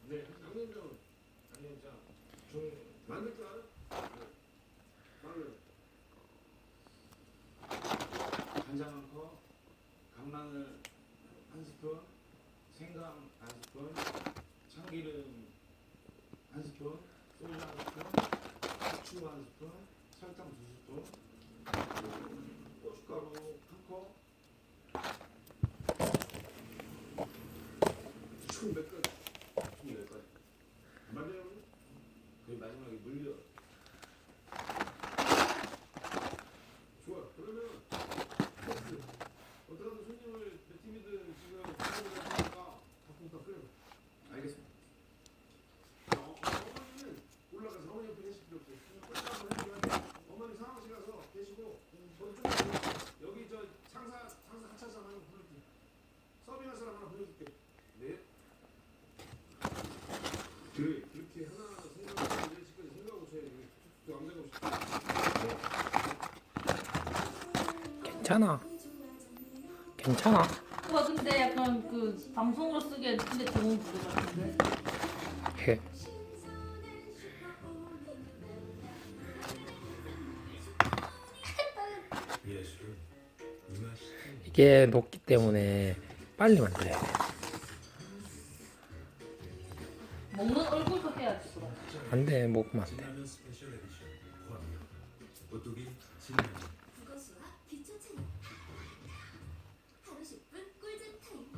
네, 양념장, 양념장. 만들 줄 알아? 네. 마늘. 간장 한 컵, 간마늘 한 스푼, 생강 반 스푼, 참기름 한 스푼, 소주 한 스푼, 후추 한 스푼, 설탕 두 스푼, 고춧가루 한 컵, 총 몇 건? 총 10건. 맞아요? 거의 마지막에 물려. 좋아. 그러면 어떤 손님을 몇 팀이든 지금 하니까 닭볶음탕 끓여. 알겠습니다. 어머니는 올라가서 어머니 옆에 계실 필요 없어요. 끓여 한번 해주면 어머니 사무실 가서 계시고 여기 저 상사 하차 사람 하나 불러줄게. 서빙할 사람 하나 불러줄게. 네. 그래 그렇게 하나 생각하고 이제 지금 생각하고 쳐야지. 또안 되고 괜찮아. 괜찮아. 오빠 근데 약간 그 방송으로 쓰기엔 근데 좋은 부류 같은데. 해. 이게 녹기 때문에 빨리 만들어야 돼. 먹는 얼굴도 해야지 그럼. 안 돼, 먹으면 안 돼. 국어수와 기초 체력 하루 10분 꿀잼 타임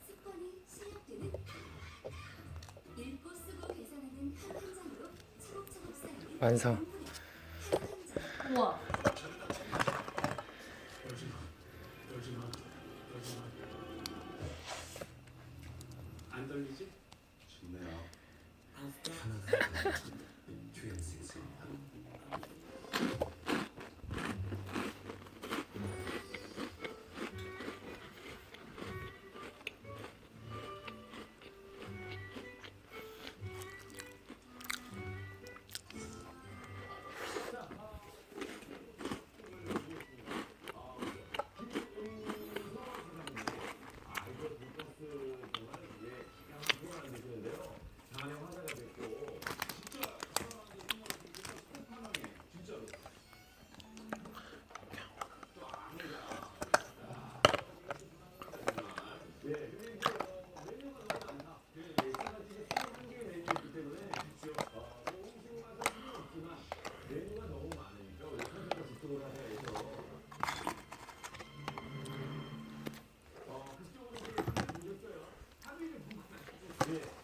습관이 실력되는 읽고 쓰고 계산하는 하루 한 장으로 차곡차곡 쌓이는 완성. 하루 한 장. 우와. 안 떨리지? 좋네요. 예.